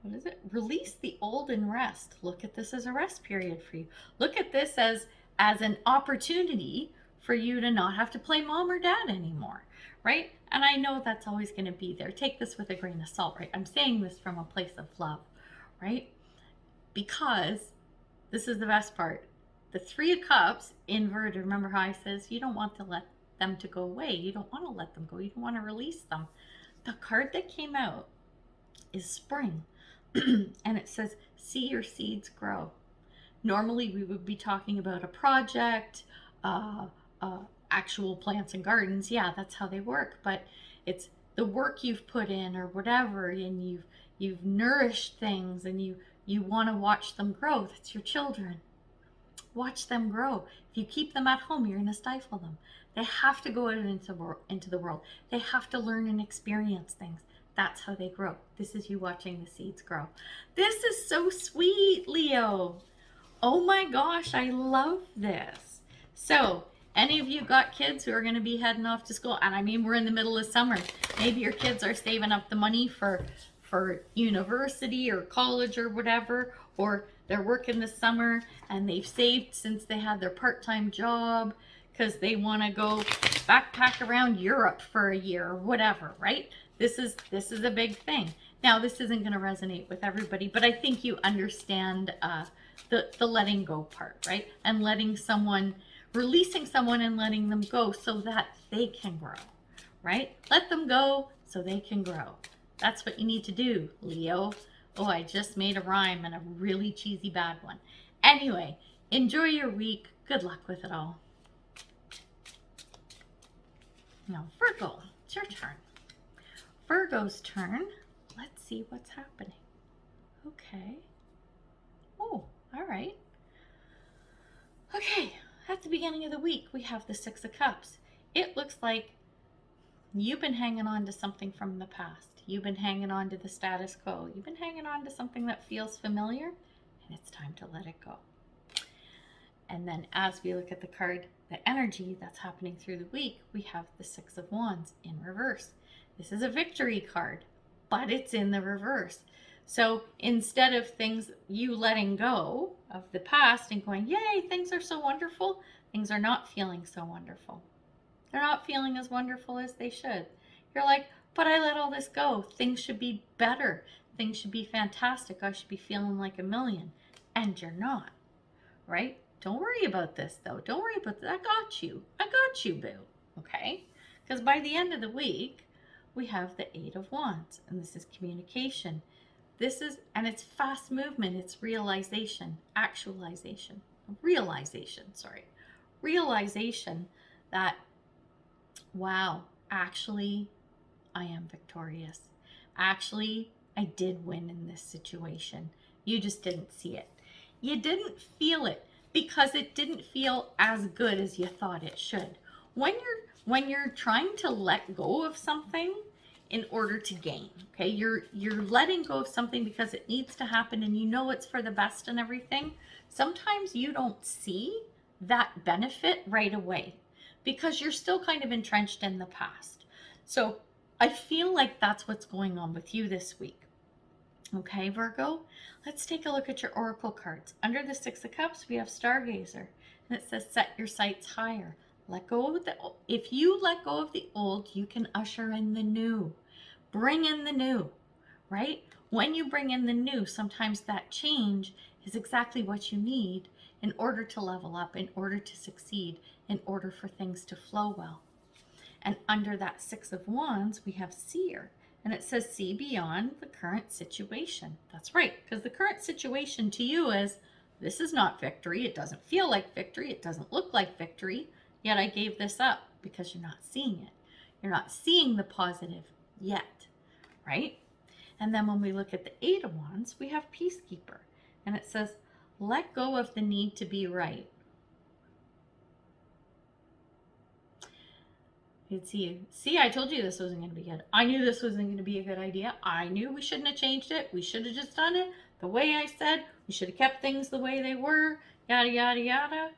What is it? Release the old and rest. Look at this as a rest period for you. Look at this as an opportunity for you to not have to play mom or dad anymore, right? And I know that's always going to be there. Take this with a grain of salt, right? I'm saying this from a place of love, right? Because this is the best part. The Three of Cups inverted. Remember how I says you don't want to let them to go away. You don't want to let them go. You don't want to release them. The card that came out is Spring. And it says, see your seeds grow. Normally we would be talking about a project, actual plants and gardens. Yeah, that's how they work. But it's the work you've put in or whatever, and you've nourished things, and you want to watch them grow. That's your children. Watch them grow. If you keep them at home, you're going to stifle them. They have to go out into the world. They have to learn and experience things. That's how they grow. This is you watching the seeds grow. This is so sweet, Leo. Oh my gosh, I love this. So, any of you got kids who are going to be heading off to school? And I mean, we're in the middle of summer. Maybe your kids are saving up the money for university or college or whatever, or they're working this summer and they've saved since they had their part-time job because they want to go backpack around Europe for a year or whatever, right? This is a big thing. Now, this isn't going to resonate with everybody, but I think you understand the letting go part, right? And releasing someone and letting them go so that they can grow, right? Let them go so they can grow. That's what you need to do, Leo. Oh, I just made a rhyme and a really cheesy bad one. Anyway, enjoy your week. Good luck with it all. Now, Virgo, it's your turn. Virgo's turn. Let's see what's happening. Okay. Oh, all right. Okay, at the beginning of the week, we have the Six of Cups. It looks like you've been hanging on to something from the past. You've been hanging on to the status quo. You've been hanging on to something that feels familiar, and it's time to let it go. And then as we look at the card, the energy that's happening through the week, we have the Six of Wands in reverse. This is a victory card, but it's in the reverse. So instead of things, you letting go of the past and going, yay, things are so wonderful, things are not feeling so wonderful. They're not feeling as wonderful as they should. You're like, but I let all this go. Things should be better. Things should be fantastic. I should be feeling like a million. And you're not, right? Don't worry about this, though. Don't worry about that. I got you. I got you, boo. Okay? Because by the end of the week, we have the Eight of Wands. And this is communication. And it's fast movement. It's realization, actualization, realization that, wow, actually, I am victorious. Actually, I did win in this situation. You just didn't see it. You didn't feel it because it didn't feel as good as you thought it should. When you're trying to let go of something in order to gain, okay? You're letting go of something because it needs to happen and you know it's for the best and everything. Sometimes you don't see that benefit right away because you're still kind of entrenched in the past. So I feel like that's what's going on with you this week. Okay, Virgo, let's take a look at your oracle cards. Under the Six of Cups, we have Stargazer, and it says set your sights higher. If you let go of the old, you can usher in the new. Bring in the new, right? When you bring in the new, sometimes that change is exactly what you need in order to level up, in order to succeed, in order for things to flow well. And under that Six of Wands, we have Seer. And it says, see beyond the current situation. That's right, because the current situation to you is, this is not victory. It doesn't feel like victory. It doesn't look like victory. Yet I gave this up because you're not seeing it. You're not seeing the positive yet, right? And then when we look at the Eight of Wands, we have Peacekeeper. And it says, let go of the need to be right. You can see, I told you this wasn't going to be good. I knew this wasn't going to be a good idea. I knew we shouldn't have changed it. We should have just done it the way I said. We should have kept things the way they were, yada, yada, yada.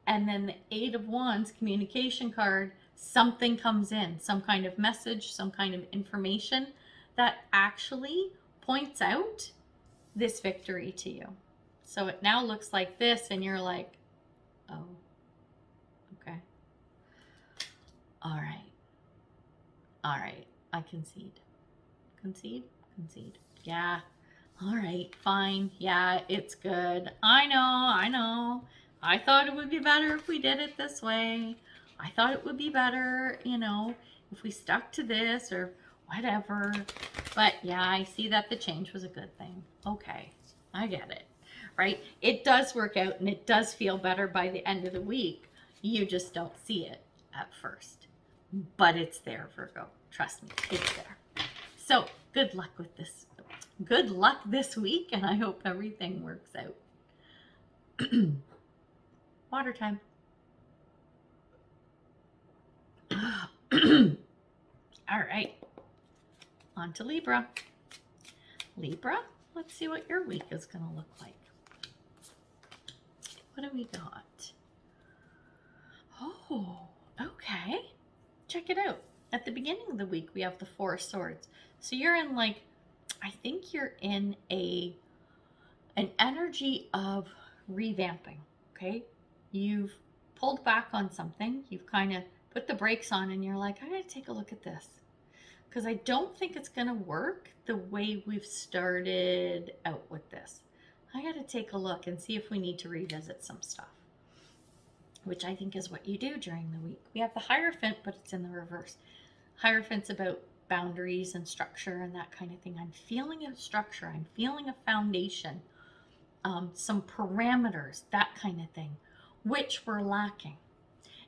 And then the Eight of Wands communication card, something comes in, some kind of message, some kind of information that actually points out this victory to you. So it now looks like this, and you're like, oh, okay. All right. All right. I concede. Concede? Concede. Yeah. All right. Fine. Yeah, it's good. I know. I thought it would be better if we did it this way. I thought it would be better, if we stuck to this or whatever. But yeah, I see that the change was a good thing. Okay. I get it. Right? It does work out and it does feel better by the end of the week. You just don't see it at first. But it's there, Virgo. Trust me, it's there. So good luck with this. Good luck this week, and I hope everything works out. Water time. All right. On to Libra. Libra, let's see what your week is going to look like. What do we got? Oh, okay. Check it out. At the beginning of the week, we have the Four of Swords. So you're in I think you're in an energy of revamping, okay? You've pulled back on something. You've kind of put the brakes on and you're like, I gotta take a look at this. Because I don't think it's gonna work the way we've started out with this. I gotta take a look and see if we need to revisit some stuff, which I think is what you do during the week. We have the Hierophant, but it's in the reverse. Hierophant's about boundaries and structure and that kind of thing. I'm feeling a structure. I'm feeling a foundation, some parameters, that kind of thing, which we're lacking.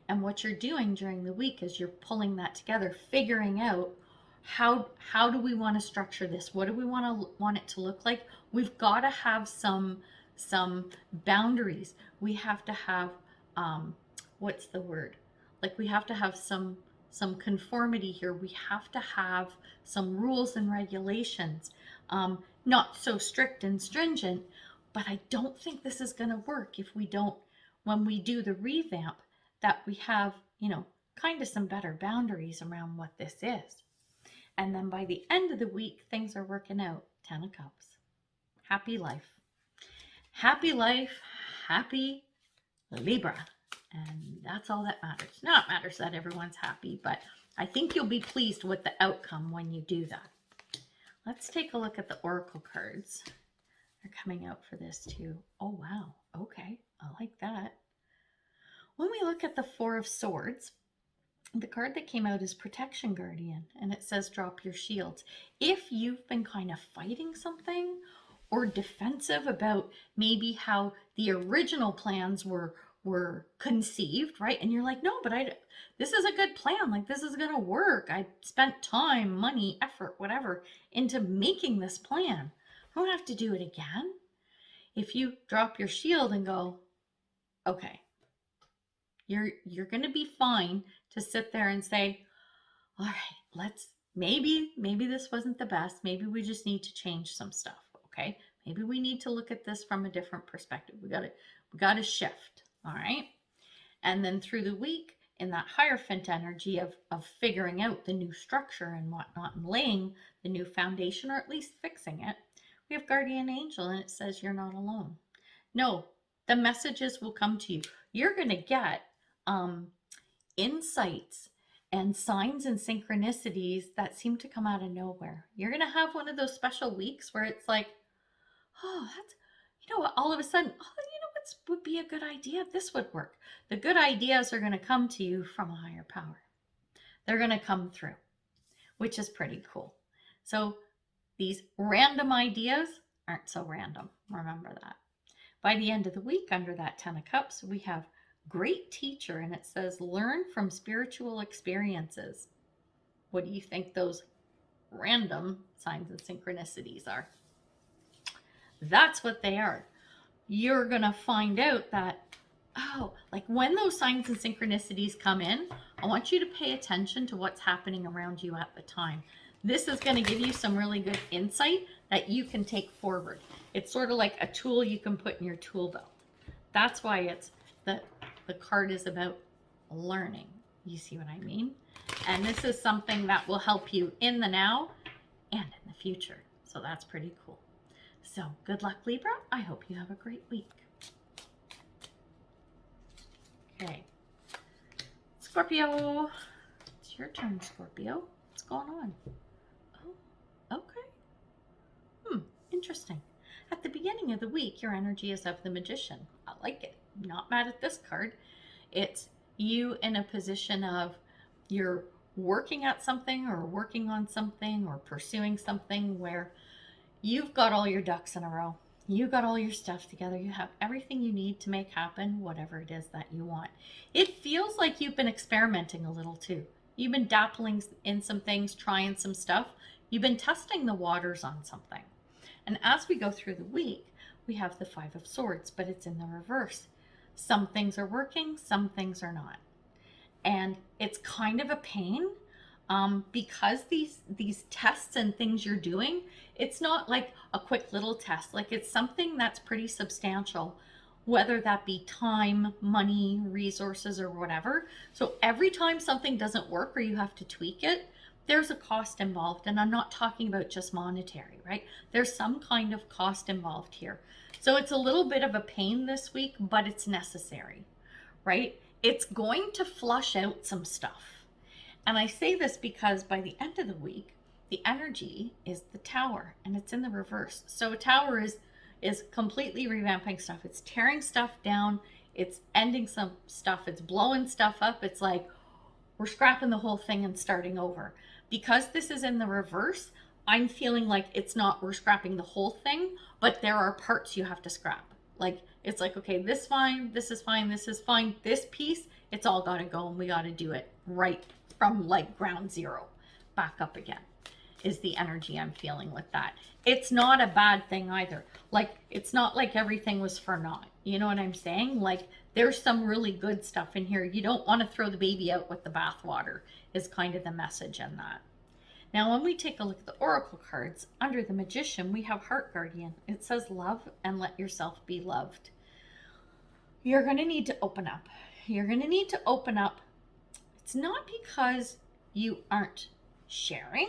And what you're doing during the week is you're pulling that together, figuring out how do we want to structure this? What do we want it to look like? We've got to have some boundaries. We have to have what's the word? We have to have some conformity here. We have to have some rules and regulations, not so strict and stringent, but I don't think this is going to work if we don't when we do the revamp that we have, kind of some better boundaries around what this is. And then by the end of the week, things are working out. 10 of Cups. Happy life. Happy life, happy Libra. And that's all that matters. Now it matters that everyone's happy, but I think you'll be pleased with the outcome when you do that. Let's take a look at the oracle cards. They're coming out for this too. Oh, wow. Okay, I like that. When we look at the Four of Swords, the card that came out is Protection Guardian, and it says drop your shields. If you've been kind of fighting something or defensive about maybe how the original plans were conceived, right? And you're like, no, but this is a good plan. Like, this is going to work. I spent time, money, effort, whatever, into making this plan. I don't have to do it again. If you drop your shield and go, okay, you're going to be fine to sit there and say, all right, maybe this wasn't the best. Maybe we just need to change some stuff. Okay. Maybe we need to look at this from a different perspective. We got to shift. All right. And then through the week, in that Hierophant energy of figuring out the new structure and whatnot and laying the new foundation, or at least fixing it, we have Guardian Angel, and it says you're not alone. No, the messages will come to you. You're going to get insights and signs and synchronicities that seem to come out of nowhere. You're going to have one of those special weeks where it's like, oh, that's, all of a sudden, what would be a good idea? This would work. The good ideas are going to come to you from a higher power. They're going to come through, which is pretty cool. So these random ideas aren't so random. Remember that. By the end of the week, under that 10 of Cups, we have Great Teacher, and it says learn from spiritual experiences. What do you think those random signs and synchronicities are? That's what they are. You're going to find out that, like when those signs and synchronicities come in, I want you to pay attention to what's happening around you at the time. This is going to give you some really good insight that you can take forward. It's sort of like a tool you can put in your tool belt. That's why it's the card is about learning. You see what I mean? And this is something that will help you in the now and in the future. So that's pretty cool. So good luck, Libra. I hope you have a great week. Okay. Scorpio. It's your turn, Scorpio. What's going on? Oh, okay. Interesting. At the beginning of the week, your energy is of the Magician. I like it. I'm not mad at this card. It's you in a position of you're working at something or working on something or pursuing something where you've got all your ducks in a row. You got all your stuff together. You have everything you need to make happen whatever it is that you want. It feels like you've been experimenting a little too. You've been dappling in some things, trying some stuff. You've been testing the waters on something. And as we go through the week, we have the Five of Swords, but it's in the reverse. Some things are working, some things are not. And it's kind of a pain because these tests and things you're doing, it's not like a quick little test. Like it's something that's pretty substantial, whether that be time, money, resources, or whatever. So every time something doesn't work or you have to tweak it, there's a cost involved. And I'm not talking about just monetary, right? There's some kind of cost involved here. So it's a little bit of a pain this week, but it's necessary, right? It's going to flush out some stuff. And I say this because by the end of the week, the energy is the Tower and it's in the reverse. So a Tower is completely revamping stuff. It's tearing stuff down. It's ending some stuff. It's blowing stuff up. It's like we're scrapping the whole thing and starting over. Because this is in the reverse, I'm feeling like it's not we're scrapping the whole thing, but there are parts you have to scrap. Like it's like, okay, this is fine, this is fine, this is fine. This piece, it's all got to go and we got to do it right from like ground zero back up again is the energy I'm feeling with that. It's not a bad thing either. Like it's not like everything was for naught. You know what I'm saying? Like there's some really good stuff in here. You don't want to throw the baby out with the bathwater is kind of the message in that. Now, when we take a look at the Oracle cards, under the Magician, we have Heart Guardian. It says love and let yourself be loved. you're going to need to open up. You're going to need to open up. It's not because you aren't sharing.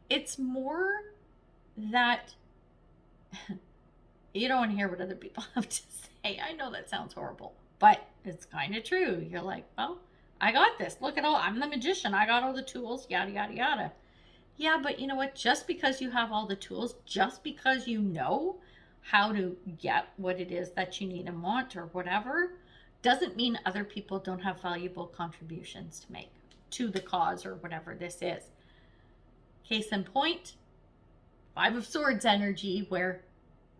It's more that you don't want to hear what other people have to say. I know that sounds horrible, but it's kind of true. You're like, well, I got this. Look at all, I'm the magician. I got all the tools, yada, yada, yada. Yeah, but you know what? Just because you have all the tools, just because you know how to get what it is that you need and want or whatever, doesn't mean other people don't have valuable contributions to make to the cause or whatever this is. Case in point, Five of Swords energy, where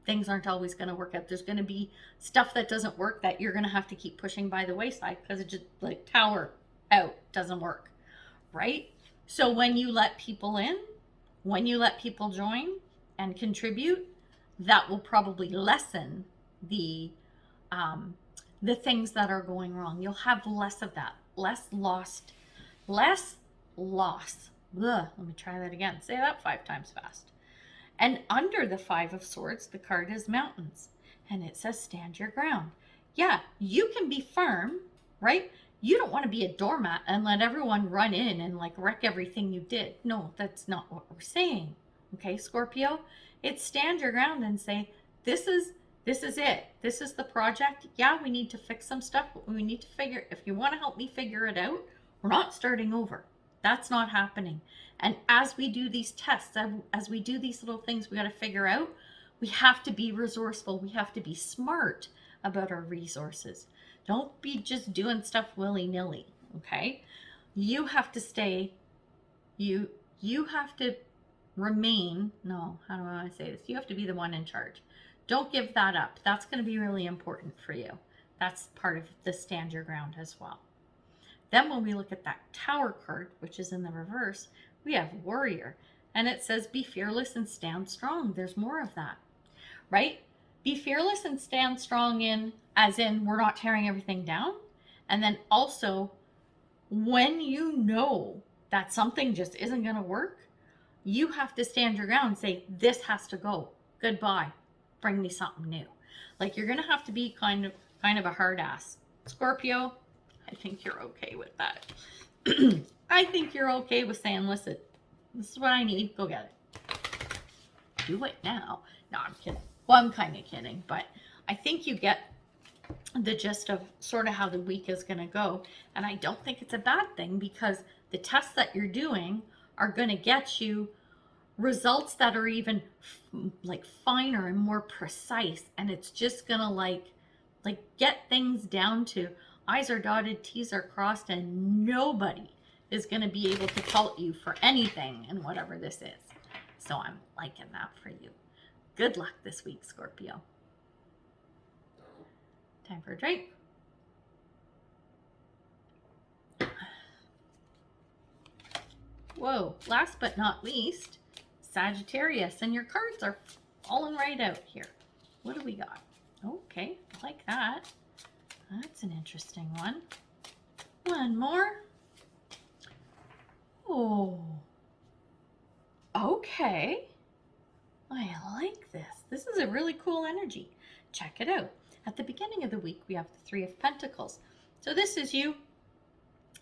things aren't always going to work out. There's going to be stuff that doesn't work that you're going to have to keep pushing by the wayside because it just like tower out doesn't work, right? So when you let people in, when you let people join and contribute, that will probably lessen the things that are going wrong. You'll have less of that, less loss. Ugh, let me try that again. Say that 5 times fast. And under the Five of Swords, the card is mountains. And it says stand your ground. Yeah, you can be firm, right? You don't want to be a doormat and let everyone run in and like wreck everything you did. No, that's not what we're saying. Okay, Scorpio? It's stand your ground and say, this is it. This is the project. Yeah, we need to fix some stuff, but we need to figure, if you want to help me figure it out, we're not starting over. That's not happening. And as we do these tests, as we do these little things we got to figure out, we have to be resourceful. We have to be smart about our resources. Don't be just doing stuff willy-nilly, okay? You have to stay, you have to remain, no, how do I want to say this? You have to be the one in charge. Don't give that up. That's going to be really important for you. That's part of the stand your ground as well. Then when we look at that Tower card, which is in the reverse, we have Warrior. And it says, be fearless and stand strong. There's more of that, right? Be fearless and stand strong as in we're not tearing everything down. And then also, when you know that something just isn't going to work, you have to stand your ground and say, this has to go. Goodbye. Bring me something new. Like, you're going to have to be kind of a hard ass. Scorpio, I think you're okay with that. I think you're okay with saying, listen, this is what I need. Go get it. Do it now. No, I'm kidding. Well, I'm kind of kidding, but I think you get the gist of sort of how the week is going to go. And I don't think it's a bad thing, because the tests that you're doing are going to get you results that are even like finer and more precise. And it's just going to like get things down to I's are dotted, T's are crossed, and nobody is going to be able to fault you for anything in whatever this is. So I'm liking that for you. Good luck this week, Scorpio. Time for a drink. Whoa, last but not least, Sagittarius, and your cards are falling right out here. What do we got? Okay, I like that. That's an interesting one. One more. Oh, okay. I like this. This is a really cool energy. Check it out. At the beginning of the week, we have the Three of Pentacles. So this is you.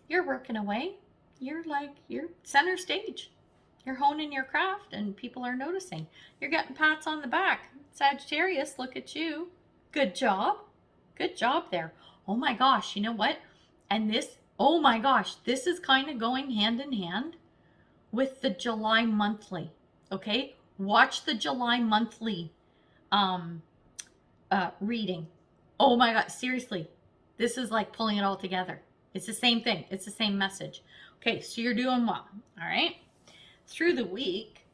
You're working away. You're center stage. You're honing your craft and people are noticing. You're getting pats on the back. Sagittarius, look at you. Good job. Good job there. Oh my gosh, you know what? And this, oh my gosh, this is kind of going hand in hand with the July monthly. Okay? Watch the July monthly reading. Oh my God, seriously. This is like pulling it all together. It's the same thing. It's the same message. Okay, so you're doing well. All right? Through the week,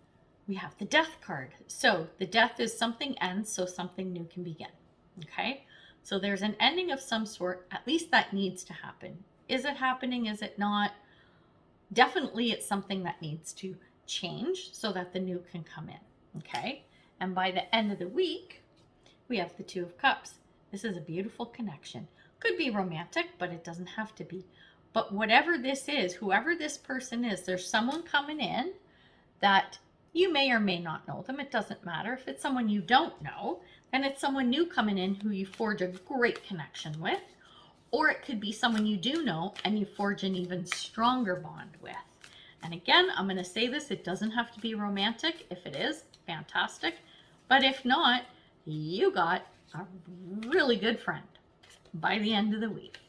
we have the Death card. So the Death is something ends, so something new can begin. Okay? So there's an ending of some sort. At least that needs to happen. Is it happening? Is it not? Definitely it's something that needs to change so that the new can come in. Okay? And by the end of the week, we have the Two of Cups. This is a beautiful connection. Could be romantic, but it doesn't have to be. But whatever this is, whoever this person is, there's someone coming in that You may or may not know them. It doesn't matter. If it's someone you don't know, then it's someone new coming in who you forge a great connection with. Or it could be someone you do know and you forge an even stronger bond with. And again, I'm going to say this, it doesn't have to be romantic. If it is, fantastic. But if not, you got a really good friend by the end of the week.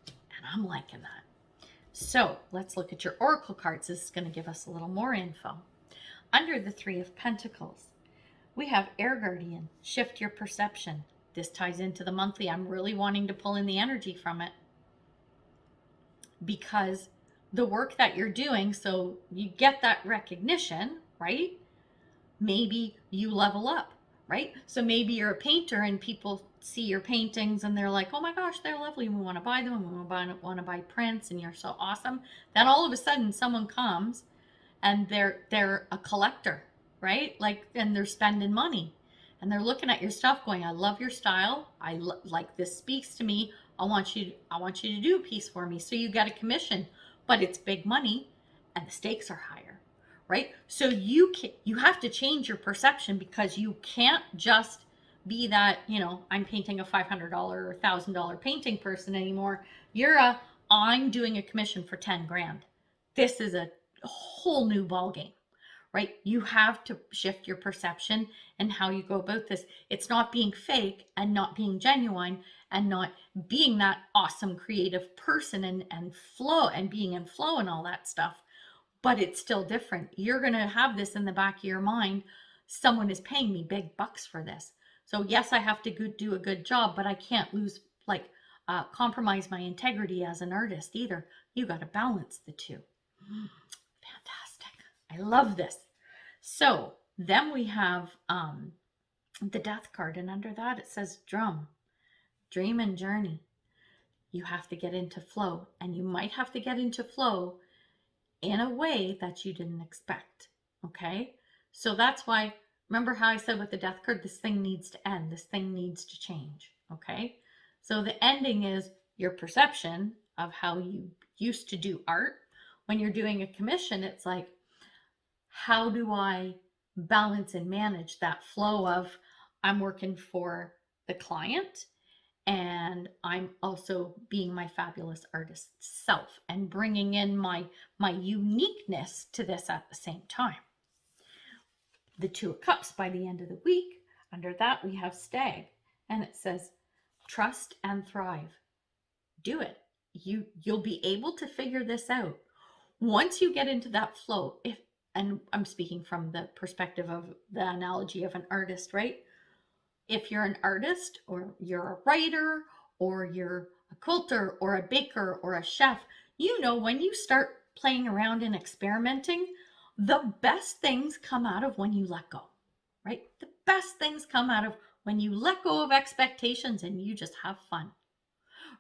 And I'm liking that. So let's look at your oracle cards. This is going to give us a little more info. Under the Three of Pentacles, we have Air Guardian, shift your perception. This ties into the monthly. I'm really wanting to pull in the energy from it because the work that you're doing, so you get that recognition, right? Maybe you level up, right? So maybe you're a painter and people see your paintings and they're like, oh my gosh, they're lovely. We want to buy them. We want to buy prints and you're so awesome. Then all of a sudden someone comes and they're a collector, right? Like, and they're spending money and they're looking at your stuff going, I love your style. Like, this speaks to me. I want you to do a piece for me. So you get a commission, but it's big money and the stakes are higher, right? So you have to change your perception because you can't just be that, I'm painting a $500 or $1,000 painting person anymore. You're I'm doing a commission for 10 grand. This is a whole new ballgame, right? You have to shift your perception and how you go about this. It's not being fake and not being genuine and not being that awesome creative person and flow and being in flow and all that stuff, but it's still different. You're going to have this in the back of your mind. Someone is paying me big bucks for this. So yes, I have to do a good job, but I can't compromise my integrity as an artist either. You got to balance the two. Fantastic. I love this. So then we have the Death card, and under that it says drum, dream and journey. You have to get into flow, and you might have to get into flow in a way that you didn't expect. Okay? So that's why, remember how I said with the Death card, this thing needs to end. This thing needs to change. Okay? So the ending is your perception of how you used to do art. When you're doing a commission, it's like, how do I balance and manage that flow of I'm working for the client and I'm also being my fabulous artist self and bringing in my uniqueness to this at the same time. The Two of Cups by the end of the week. Under that we have Stag, and it says trust and thrive. Do it. You'll be able to figure this out once you get into that flow. And I'm speaking from the perspective of the analogy of an artist, right? If you're an artist or you're a writer or you're a quilter or a baker or a chef, when you start playing around and experimenting, the best things come out of when you let go, right? The best things come out of when you let go of expectations and you just have fun,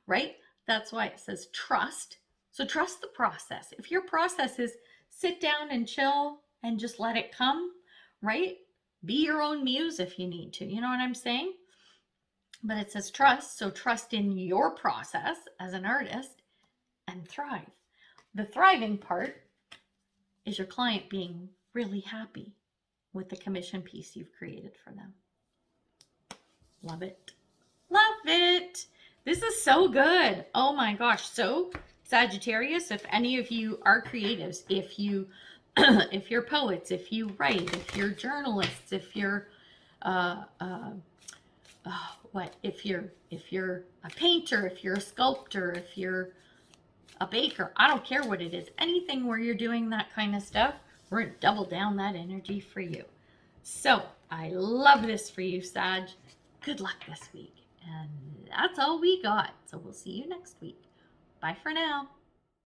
right? That's why it says trust. So trust the process. If your process is sit down and chill and just let it come, right? Be your own muse if you need to. You know what I'm saying? But it says trust. So trust in your process as an artist and thrive. The thriving part is your client being really happy with the commission piece you've created for them. Love it. Love it. This is so good. Oh my gosh. So Sagittarius, if any of you are creatives, if you're poets, if you write, if you're journalists, if you're if you're a painter, if you're a sculptor, if you're a baker, I don't care what it is. Anything where you're doing that kind of stuff, we're going to double down that energy for you. So I love this for you, Sag. Good luck this week. And that's all we got. So we'll see you next week. Bye for now.